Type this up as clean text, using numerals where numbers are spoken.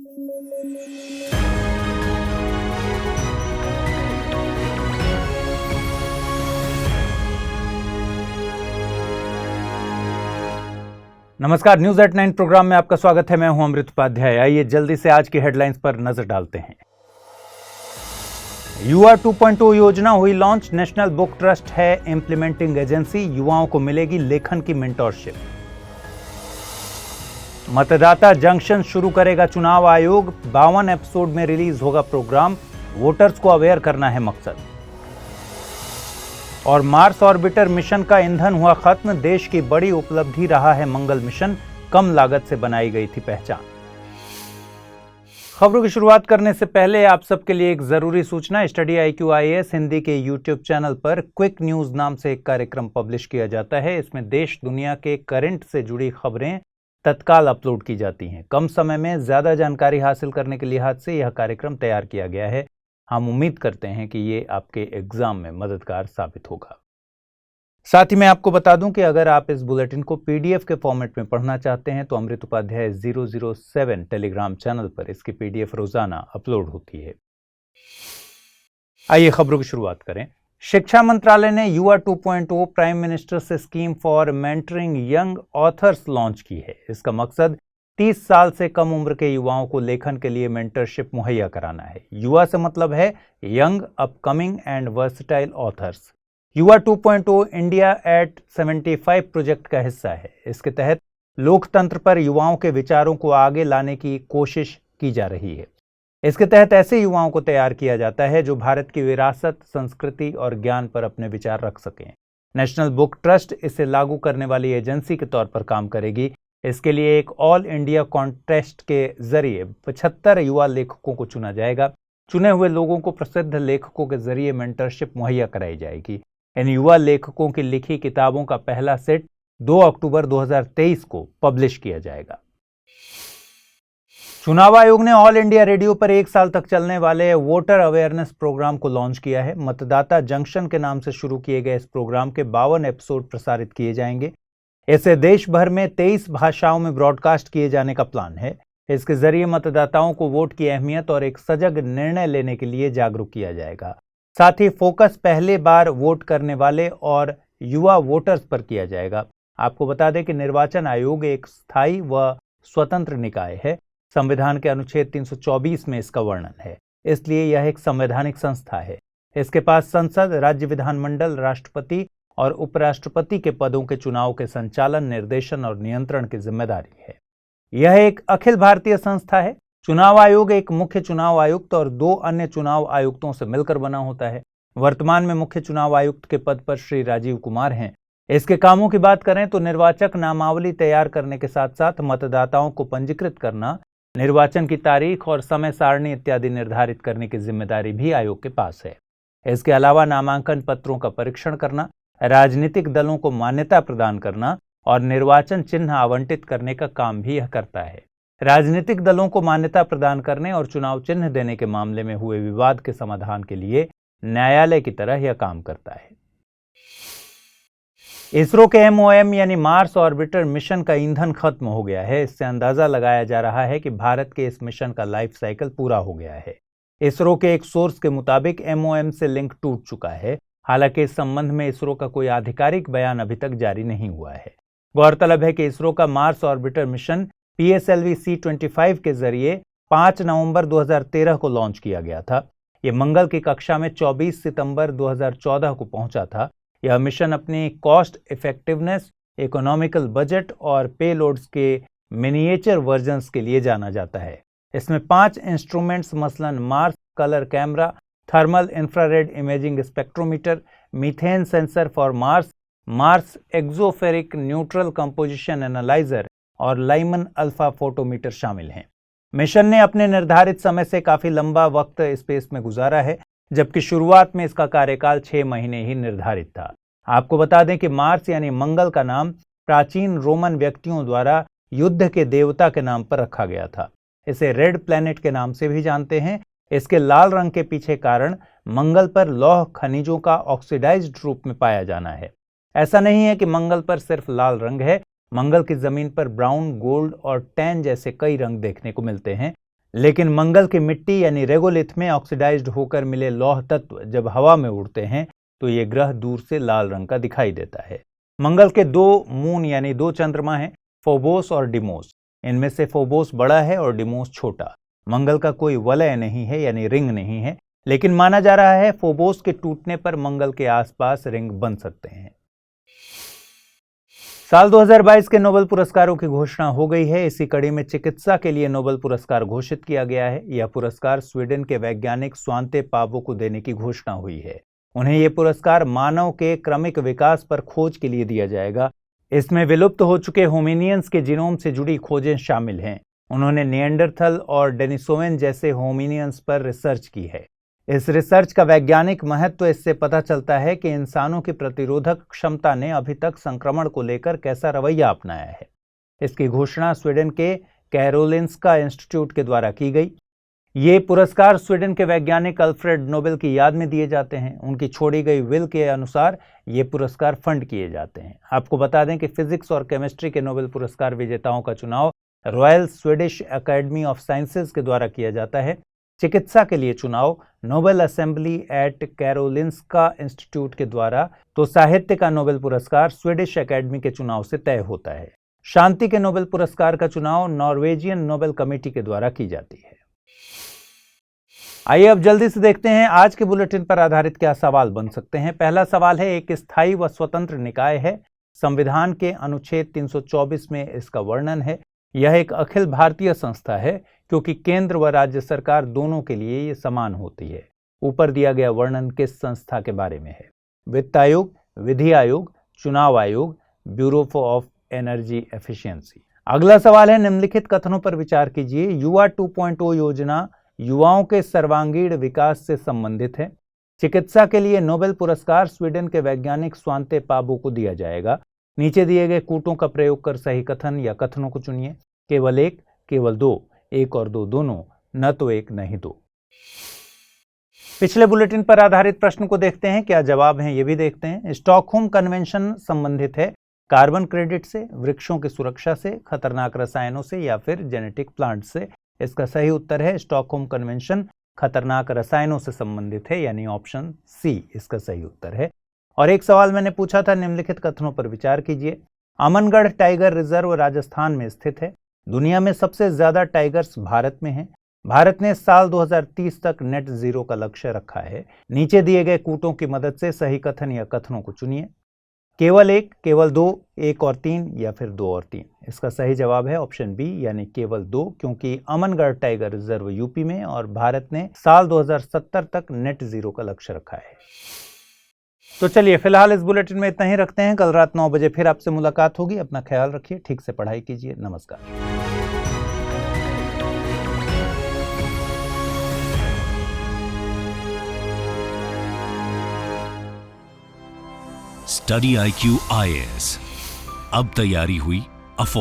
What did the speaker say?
नमस्कार, news at 9 programme में आपका स्वागत है। मैं हूं अमृत उपाध्याय। आइए जल्दी से आज की हेडलाइंस पर नजर डालते हैं। युवा 2.0 योजना हुई लॉन्च। नेशनल बुक ट्रस्ट है इंप्लीमेंटिंग एजेंसी। युवाओं को मिलेगी लेखन की मेंटरशिप। मतदाता जंक्शन शुरू करेगा चुनाव आयोग। 52 एपिसोड में रिलीज होगा प्रोग्राम। वोटर्स को अवेयर करना है मकसद। और मार्स ऑर्बिटर मिशन का ईंधन हुआ खत्म। देश की बड़ी उपलब्धि रहा है मंगल मिशन। कम लागत से बनाई गई थी पहचान। खबरों की शुरुआत करने से पहले आप सबके लिए एक जरूरी सूचना। स्टडी IQ IAS हिंदी के YouTube चैनल पर क्विक न्यूज नाम से एक कार्यक्रम पब्लिश किया जाता है। इसमें देश दुनिया के करंट से जुड़ी खबरें तत्काल अपलोड की जाती हैं। कम समय में ज्यादा जानकारी हासिल करने के लिहाज से यह कार्यक्रम तैयार किया गया है। हम उम्मीद करते हैं कि ये आपके एग्जाम में मददगार साबित होगा। साथ ही मैं आपको बता दूं कि अगर आप इस बुलेटिन को PDF के फॉर्मेट में पढ़ना चाहते हैं तो अमृत उपाध्याय 007 टेलीग्राम चैनल पर इसकी PDF रोजाना अपलोड होती है। आइए खबरों की शुरुआत करें। शिक्षा मंत्रालय ने युवा 2.0 प्राइम मिनिस्टर से scheme for mentoring young authors launch की है। इसका मकसद 30 साल से कम उम्र के युवाओं को लेखन के लिए मेंटरशिप मुहैया कराना है। युवा से मतलब है young, upcoming and versatile authors. युवा 2.0 इंडिया एट 75 प्रोजेक्ट का हिस्सा है। इसके तहत लोकतंत्र पर युवाओं के विचारों को आगे लाने की कोशिश की जा रही है। इसके तहत ऐसे युवाओं को तैयार किया जाता है जो भारत की विरासत, संस्कृति और ज्ञान पर अपने विचार रख सकें। नेशनल बुक ट्रस्ट इसे लागू करने वाली एजेंसी के तौर पर काम करेगी। इसके लिए एक ऑल इंडिया कॉन्टेस्ट के जरिए 75 युवा लेखकों को चुना जाएगा। चुने हुए लोगों को प्रसिद्ध लेखकों के जरिए मेंटरशिप मुहैया कराई जाएगी। इन युवा लेखकों की लिखी किताबों का पहला सेट 2 अक्टूबर 2023 को पब्लिश किया जाएगा। चुनाव आयोग ने ऑल इंडिया रेडियो पर 1 साल तक चलने वाले वोटर अवेयरनेस प्रोग्राम को लॉन्च किया है। मतदाता जंक्शन के नाम से शुरू किए गए इस प्रोग्राम के 52 एपिसोड प्रसारित किए जाएंगे। इसे देश भर में 23 भाषाओं में ब्रॉडकास्ट किए जाने का प्लान है। इसके जरिए मतदाताओं को वोट की अहमियत और एक सजग निर्णय लेने के लिए जागरूक किया जाएगा। साथ ही फोकस पहले बार वोट करने वाले और युवा वोटर्स पर किया जाएगा। आपको बता दें कि निर्वाचन आयोग एक स्थायी व स्वतंत्र निकाय है। संविधान के अनुच्छेद 324 में इसका वर्णन है, इसलिए यह एक संवैधानिक संस्था है। इसके पास संसद, राज्य विधानमंडल, राष्ट्रपति और उपराष्ट्रपति के पदों के चुनाव के संचालन, निर्देशन और नियंत्रण की जिम्मेदारी है। यह एक अखिल भारतीय संस्था है। चुनाव आयोग एक मुख्य चुनाव आयुक्त और 2 अन्य चुनाव आयुक्तों से मिलकर बना होता है। वर्तमान में मुख्य चुनाव आयुक्त के पद पर श्री राजीव कुमार हैं। इसके कामों की बात करें तो निर्वाचक नामावली तैयार करने के साथ साथ मतदाताओं को पंजीकृत करना, निर्वाचन की तारीख और समय सारणी इत्यादि निर्धारित करने की जिम्मेदारी भी आयोग के पास है। इसके अलावा नामांकन पत्रों का परीक्षण करना, राजनीतिक दलों को मान्यता प्रदान करना और निर्वाचन चिन्ह आवंटित करने का काम भी यह करता है। राजनीतिक दलों को मान्यता प्रदान करने और चुनाव चिन्ह देने के मामले में हुए विवाद के समाधान के लिए न्यायालय की तरह यह काम करता है। इसरो के MOM यानी मार्स ऑर्बिटर मिशन का ईंधन खत्म हो गया है। इससे अंदाजा लगाया जा रहा है कि भारत के इस मिशन का लाइफ साइकिल पूरा हो गया है। इसरो के एक सोर्स के मुताबिक MOM से लिंक टूट चुका है। हालांकि इस संबंध में इसरो का कोई आधिकारिक बयान अभी तक जारी नहीं हुआ है। गौरतलब है कि इसरो का मार्स ऑर्बिटर मिशन PSLV-C25 के जरिए 5 नवंबर 2013 को लॉन्च किया गया था। यह मंगल की कक्षा में 24 सितंबर 2014 को पहुंचा था। यह मिशन अपनी कॉस्ट इफेक्टिवनेस, इकोनॉमिकल बजट और पेलोड्स के मिनिएचर वर्जन्स के लिए जाना जाता है। इसमें 5 इंस्ट्रूमेंट्स मसलन Mars colour camera, thermal infrared imaging spectrometer, methane sensor for Mars, Mars exospheric neutral composition analyser और लाइमन अल्फा फोटोमीटर शामिल हैं। मिशन ने अपने निर्धारित समय से काफी लंबा वक्त स्पेस में गुजारा है, जबकि शुरुआत में इसका कार्यकाल 6 महीने ही निर्धारित था। आपको बता दें कि मार्स यानी मंगल का नाम प्राचीन रोमन व्यक्तियों द्वारा युद्ध के देवता के नाम पर रखा गया था। इसे रेड प्लैनेट के नाम से भी जानते हैं। इसके लाल रंग के पीछे कारण मंगल पर लौह खनिजों का ऑक्सीडाइज्ड रूप में पाया जाना है। ऐसा नहीं है कि मंगल पर सिर्फ लाल रंग है। मंगल की जमीन पर ब्राउन, गोल्ड और टैन जैसे कई रंग देखने को मिलते हैं, लेकिन मंगल की मिट्टी यानी रेगोलिथ में ऑक्सीडाइज्ड होकर मिले लौह तत्व जब हवा में उड़ते हैं तो ये ग्रह दूर से लाल रंग का दिखाई देता है। मंगल के 2 मून यानी 2 चंद्रमा हैं, फोबोस और डिमोस। इनमें से फोबोस बड़ा है और डिमोस छोटा। मंगल का कोई वलय नहीं है यानी रिंग नहीं है, लेकिन माना जा रहा है फोबोस के टूटने पर मंगल के आसपास रिंग बन सकते हैं। साल 2022 के नोबेल पुरस्कारों की घोषणा हो गई है। इसी कड़ी में चिकित्सा के लिए नोबेल पुरस्कार घोषित किया गया है। यह पुरस्कार स्वीडन के वैज्ञानिक स्वांते पावो को देने की घोषणा हुई है। उन्हें यह पुरस्कार मानव के क्रमिक विकास पर खोज के लिए दिया जाएगा। इसमें विलुप्त हो चुके होमिनियंस के जीनोम से जुड़ी खोजें शामिल हैं। उन्होंने निएंडरथल और डेनिसोवन जैसे होमिनियंस पर रिसर्च की है। इस रिसर्च का वैज्ञानिक महत्व इससे पता चलता है कि इंसानों की प्रतिरोधक क्षमता ने अभी तक संक्रमण को लेकर कैसा रवैया अपनाया है। इसकी घोषणा स्वीडन के कैरोलिंस्का इंस्टीट्यूट के द्वारा की गई। ये पुरस्कार स्वीडन के वैज्ञानिक अल्फ्रेड नोबेल की याद में दिए जाते हैं। उनकी छोड़ी गई विल के अनुसार ये पुरस्कार फंड किए जाते हैं। आपको बता दें कि फिजिक्स और केमिस्ट्री के नोबेल पुरस्कार विजेताओं का चुनाव royal Swedish academy of sciences के द्वारा किया जाता है। चिकित्सा के लिए चुनाव Nobel assembly eight Karolinska institute के द्वारा, तो साहित्य का नोबेल पुरस्कार स्वीडिश एकेडमी के चुनाव से तय होता है। शांति के नोबेल पुरस्कार का चुनाव नॉर्वेजियन नोबेल कमेटी के द्वारा की जाती है। आइए अब जल्दी से देखते हैं आज के बुलेटिन पर आधारित क्या सवाल बन सकते हैं। पहला सवाल है, एक स्थायी व स्वतंत्र निकाय है। संविधान के अनुच्छेद 324 में इसका वर्णन है। यह एक अखिल भारतीय संस्था है क्योंकि केंद्र व राज्य सरकार दोनों के लिए ये समान होती है। ऊपर दिया गया वर्णन किस संस्था के बारे में है? वित्त आयोग, विधि आयोग, चुनाव आयोग, ब्यूरो ऑफ एनर्जी एफिशिएंसी। अगला सवाल है, निम्नलिखित कथनों पर विचार कीजिए। युवा 2.0 योजना युवाओं के सर्वांगीण विकास से संबंधित है। चिकित्सा के लिए नोबेल पुरस्कार स्वीडन के वैज्ञानिक स्वांते पावो को दिया जाएगा। नीचे दिए गए कूटों का प्रयोग कर सही कथन या कथनों को चुनिए। केवल एक, केवल दो, एक और दो दोनों, न तो एक नहीं दो। पिछले बुलेटिन पर आधारित प्रश्न को देखते हैं, क्या जवाब है ये भी देखते हैं। स्टॉकहोम कन्वेंशन संबंधित है कार्बन क्रेडिट से, वृक्षों की सुरक्षा से, खतरनाक रसायनों से या फिर जेनेटिक प्लांट से। इसका सही उत्तर है स्टॉकहोम कन्वेंशन खतरनाक रसायनों से संबंधित है, यानी ऑप्शन सी इसका सही उत्तर है। और एक सवाल मैंने पूछा था, निम्नलिखित कथनों पर विचार कीजिए। अमनगढ़ टाइगर रिजर्व राजस्थान में स्थित है। दुनिया में सबसे ज्यादा टाइगर्स भारत में हैं। भारत ने साल 2030 तक नेट जीरो का लक्ष्य रखा है। नीचे दिए गए कूटों की मदद से सही कथन या कथनों को चुनिए। केवल एक, केवल दो, एक और तीन या फिर दो और तीन। इसका सही जवाब है ऑप्शन बी यानी केवल दो, क्योंकि अमनगढ़ टाइगर रिजर्व यूपी में और भारत ने साल 2070 तक नेट जीरो का लक्ष्य रखा है। तो चलिए फिलहाल इस बुलेटिन में इतना ही रखते हैं। कल रात 9 बजे फिर आपसे मुलाकात होगी। अपना ख्याल रखिए, ठीक से पढ़ाई कीजिए। नमस्कार। स्टडी IQ IAS अब तैयारी हुई